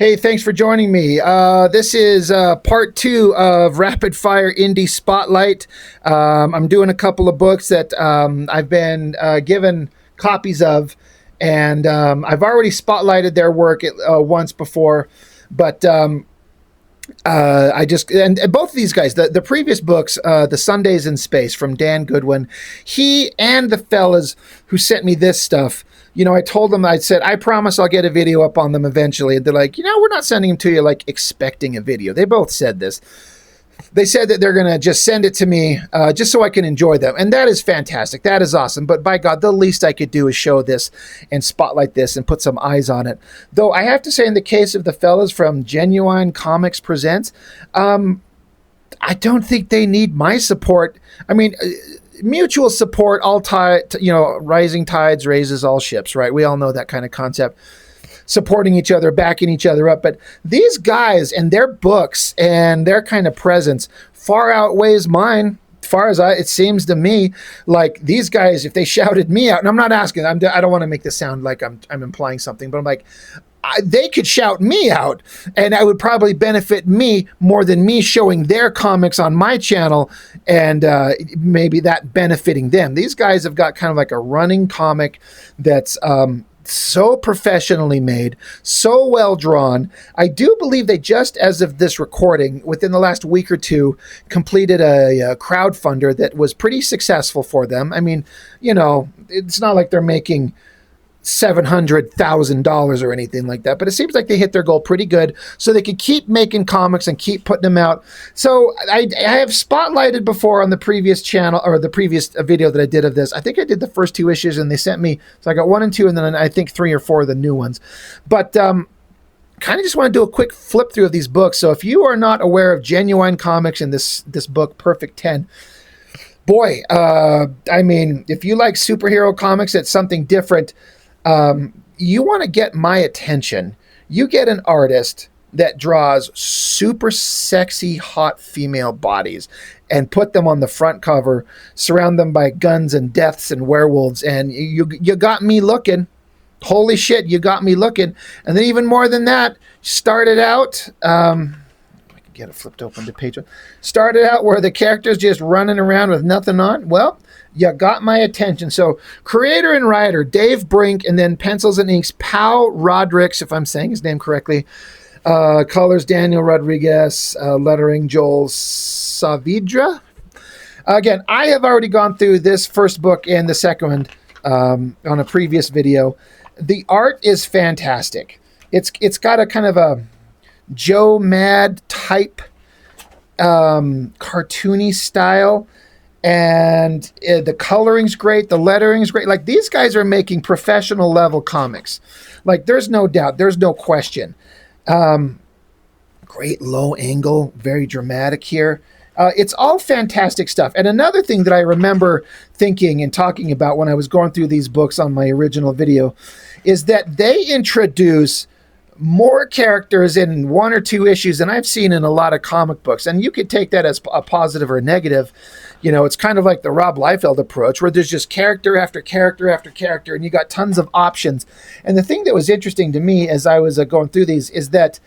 Hey, thanks for joining me. This is part two of Rapid Fire Indie Spotlight. I'm doing a couple of books that I've been given copies of, and I've already spotlighted their work once before, but I just and both of these guys, the previous books, the Sundays in Space from Dan Goodwin, he and the fellas who sent me this stuff. I told them, I said, I promise I'll get a video up on them eventually. And they're like, we're not sending them to you like expecting a video. They both said this. They said that they're going to just send it to me just so I can enjoy them. And that is fantastic. That is awesome. But by God, the least I could do is show this and spotlight this and put some eyes on it. Though I have to say, in the case of the fellas from Genuine Comics Presents, I don't think they need my support. I mean, mutual support, rising tides raises all ships, right? We all know that kind of concept. Supporting each other, backing each other up. But these guys and their books and their kind of presence far outweighs mine. As far as it seems to me, like these guys, if they shouted me out, and I'm not asking, I don't want to make this sound like I'm implying something, but I'm like, they could shout me out and that would probably benefit me more than me showing their comics on my channel and maybe that benefiting them. These guys have got kind of like a running comic that's so professionally made, so well drawn. I do believe they just, as of this recording, within the last week or two, completed a crowdfunder that was pretty successful for them. I mean, it's not like they're making $700,000 or anything like that, but it seems like they hit their goal pretty good, so they could keep making comics and keep putting them out. So I have spotlighted before on the previous channel, or the previous video that I did of this. I think I did the first two issues and they sent me, so I got 1 and 2 and then I think 3 or 4 of the new ones. But kind of just want to do a quick flip through of these books. So if you are not aware of Genuine Comics and this book, Perfect 10, boy, I mean, if you like superhero comics, it's something different. You want to get my attention. You get an artist that draws super sexy, hot female bodies and put them on the front cover, surround them by guns and deaths and werewolves, and you got me looking. Holy shit, you got me looking. And then even more than that, started out, I can get it flipped open to page 1. Started out where the character's just running around with nothing on. Well, you got my attention. So creator and writer Dave Brink, and then pencils and inks Pau Rodrigues, if I'm saying his name correctly. Colors Daniel Rodriguez, lettering Joel Saavedra. Again, I have already gone through this first book and the second one on a previous video. The art is fantastic. It's got a kind of a Joe Mad type cartoony style. And the coloring's great, the lettering's great. Like, these guys are making professional level comics. Like, there's no doubt, there's no question. Great low angle, very dramatic here. It's all fantastic stuff. And another thing that I remember thinking and talking about when I was going through these books on my original video is that they introduce more characters in 1 or 2 issues than I've seen in a lot of comic books. And you could take that as a positive or a negative. It's kind of like the Rob Liefeld approach, where there's just character after character after character, and you got tons of options. And the thing that was interesting to me as I was going through these is that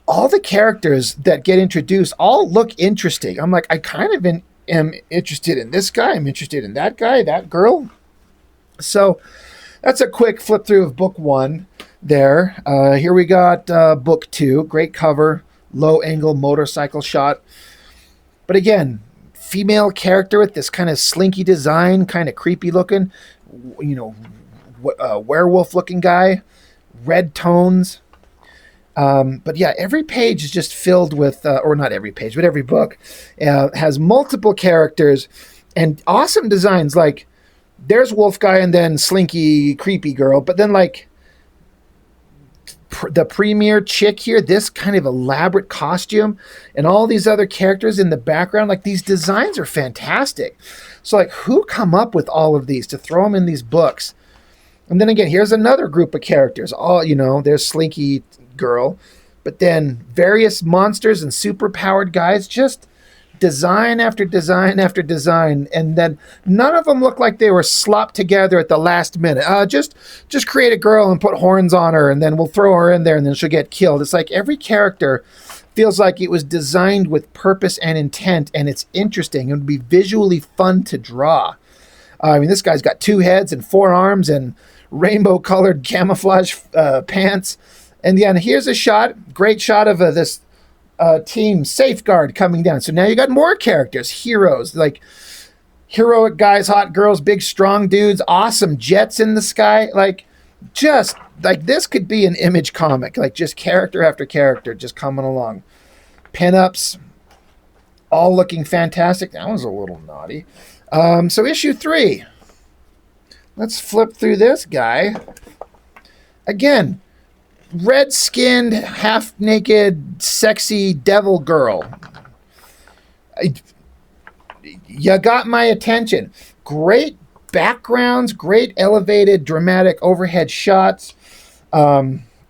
all the characters that get introduced all look interesting. I'm like, I kind of am interested in this guy. I'm interested in that guy, that girl. So that's a quick flip through of book 1 there. Here we got book 2. Great cover, low angle motorcycle shot. But again, female character with this kind of slinky design, kind of creepy looking, werewolf looking guy, red tones. But yeah, every page is just filled with, or not every page, but every book has multiple characters and awesome designs. Like, there's Wolf Guy and then slinky, creepy girl. But then, like, the premier chick here, this kind of elaborate costume, and all these other characters in the background. Like, these designs are fantastic. So, like, who come up with all of these to throw them in these books? And then again, here's another group of characters. All, there's Slinky Girl, but then various monsters and super powered guys. Just design after design after design, and then none of them look like they were slopped together at the last minute. Just create a girl and put horns on her, and then we'll throw her in there, and then she'll get killed. It's like every character feels like it was designed with purpose and intent, and it's interesting. It would be visually fun to draw. I mean, this guy's got 2 heads and 4 arms and rainbow-colored camouflage pants. And yeah, and here's a shot, great shot of this team Safeguard coming down. So now you got more characters, heroes, like heroic guys, hot girls, big strong dudes, awesome jets in the sky. Like, just like this could be an Image comic, like just character after character just coming along. Pinups, all looking fantastic. That was a little naughty. So issue 3. Let's flip through this guy. Again, red-skinned, half-naked, sexy devil girl. You got my attention. Great backgrounds, great elevated, dramatic overhead shots.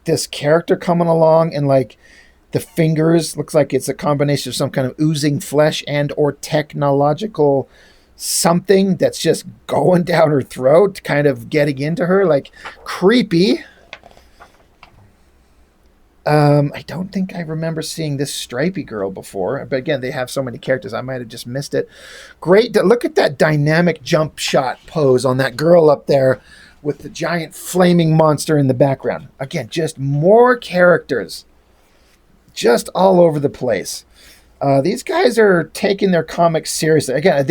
This character coming along and like the fingers looks like it's a combination of some kind of oozing flesh and or technological something that's just going down her throat, kind of getting into her, like creepy. I don't think I remember seeing this stripy girl before, but again, they have so many characters, I might have just missed it. Great. Look at that dynamic jump shot pose on that girl up there with the giant flaming monster in the background. Again, just more characters just all over the place. These guys are taking their comics seriously. Again,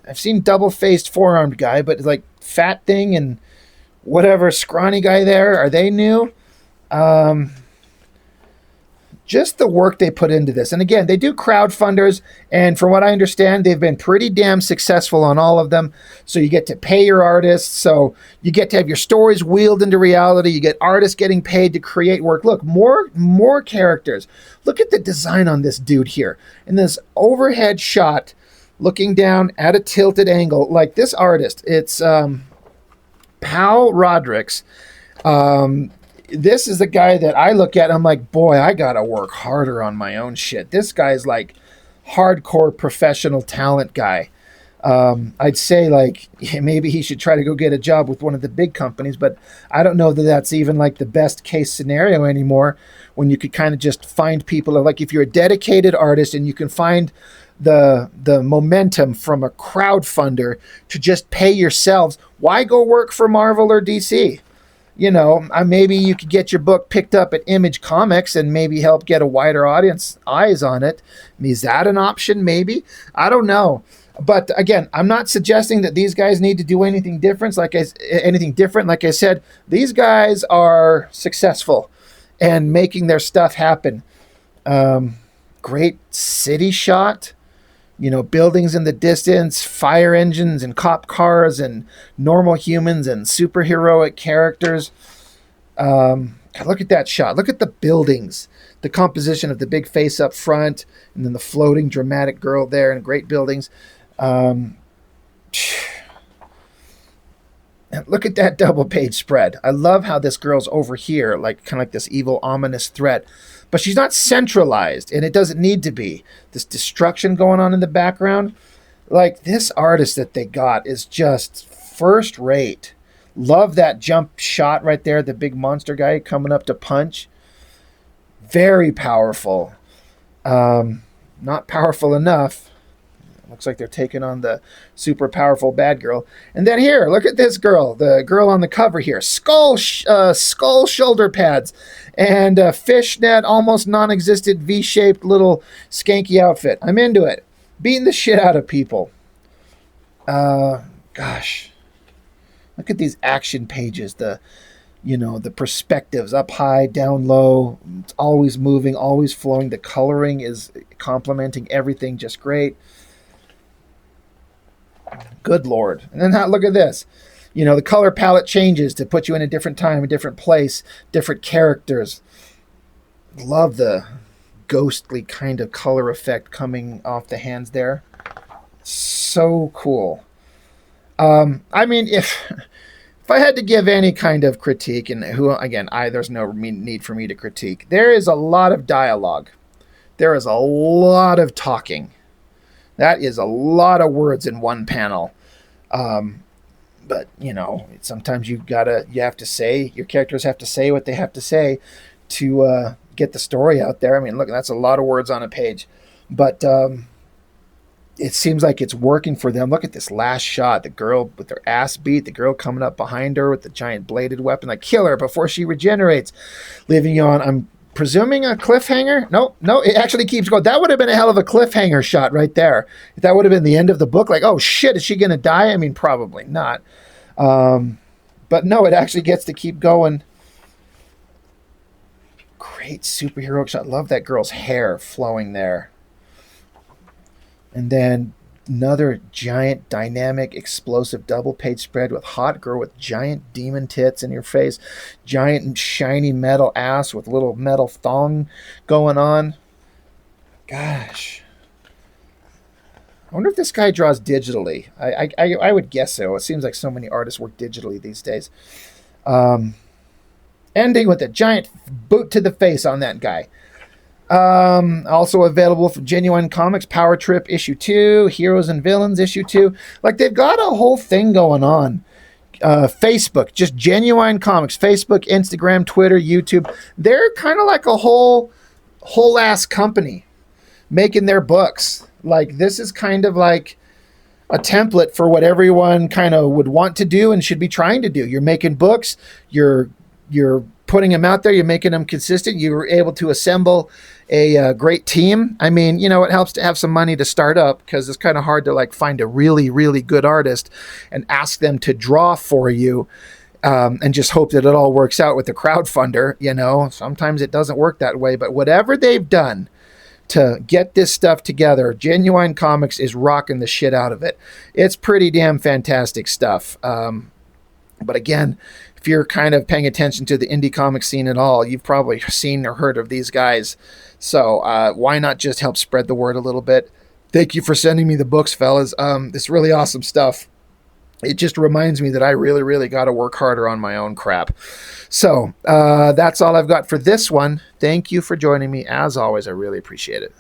I've seen double-faced four-armed guy, but like fat thing and whatever scrawny guy there, are they new? Just the work they put into this. And again, they do crowdfunders, and from what I understand, they've been pretty damn successful on all of them. So you get to pay your artists, so you get to have your stories wheeled into reality. You get artists getting paid to create work. Look, more characters. Look at the design on this dude here. In this overhead shot, looking down at a tilted angle, like this artist, it's Pal Rodrigues. This is the guy that I look at and I'm like, boy, I gotta work harder on my own shit. This guy's like hardcore professional talent guy. I'd say like maybe he should try to go get a job with one of the big companies, but I don't know that that's even like the best case scenario anymore, when you could kind of just find people, like if you're a dedicated artist and you can find the momentum from a crowdfunder to just pay yourselves, why go work for Marvel or DC? You know, maybe you could get your book picked up at Image Comics and maybe help get a wider audience eyes on it. Is that an option? Maybe. I don't know. But again, I'm not suggesting that these guys need to do anything different. Like I said, these guys are successful and making their stuff happen. Great city shot. You know, buildings in the distance, fire engines and cop cars and normal humans and superheroic characters. Look at that shot. Look at the buildings, the composition of the big face up front, and then the floating dramatic girl there, and great buildings. Look at that double page spread. I love how this girl's over here, like kind of like this evil, ominous threat. But she's not centralized, and it doesn't need to be. This destruction going on in the background. Like, this artist that they got is just first rate. Love that jump shot right there, the big monster guy coming up to punch. Very powerful. Not powerful enough. Looks like they're taking on the super powerful bad girl. And then here, look at this girl, the girl on the cover here. Skull shoulder pads and a fishnet, almost non-existent V-shaped little skanky outfit. I'm into it. Beating the shit out of people. Gosh. Look at these action pages. The perspectives, up high, down low. It's always moving, always flowing. The coloring is complementing everything just great. Good Lord. And then look at this. You know, the color palette changes to put you in a different time, a different place, different characters. Love the ghostly kind of color effect coming off the hands there. So cool. I mean, if I had to give any kind of critique, and there's no need for me to critique. There is a lot of dialogue. There is a lot of talking. That is a lot of words in one panel. But sometimes you have to say, your characters have to say what they have to say to get the story out there. I mean, look, that's a lot of words on a page, but it seems like it's working for them. Look at this last shot, the girl with her ass beat, the girl coming up behind her with the giant bladed weapon, like kill her before she regenerates, leaving you on, I'm presuming, a cliffhanger. No, it actually keeps going. That would have been a hell of a cliffhanger shot right there. That would have been the end of the book. Like, oh shit, is she going to die? I mean, probably not. But no, it actually gets to keep going. Great superhero shot. Love that girl's hair flowing there. And then another giant, dynamic, explosive double page spread with hot girl with giant demon tits in your face, giant shiny metal ass with little metal thong going on. Gosh. I wonder if this guy draws digitally. I would guess so. It seems like so many artists work digitally these days. Ending with a giant boot to the face on that guy. Also available for Genuine Comics, Power Trip issue 2, Heroes and Villains issue 2. Like, they've got a whole thing going on. Facebook, just Genuine Comics, Facebook, Instagram, Twitter, YouTube. They're kind of like a whole ass company making their books. Like, this is kind of like a template for what everyone kind of would want to do and should be trying to do. You're making books, you're putting them out there, you're making them consistent, you're able to assemble a great team. I mean, it helps to have some money to start up, because it's kind of hard to like find a really, really good artist and ask them to draw for you, and just hope that it all works out with the crowdfunder. Sometimes it doesn't work that way, but whatever they've done to get this stuff together, Genuine Comics is rocking the shit out of it. It's pretty damn fantastic stuff. But again, if you're kind of paying attention to the indie comic scene at all, you've probably seen or heard of these guys. So why not just help spread the word a little bit? Thank you for sending me the books, fellas. It's really awesome stuff. It just reminds me that I really, really got to work harder on my own crap. So that's all I've got for this one. Thank you for joining me. As always, I really appreciate it.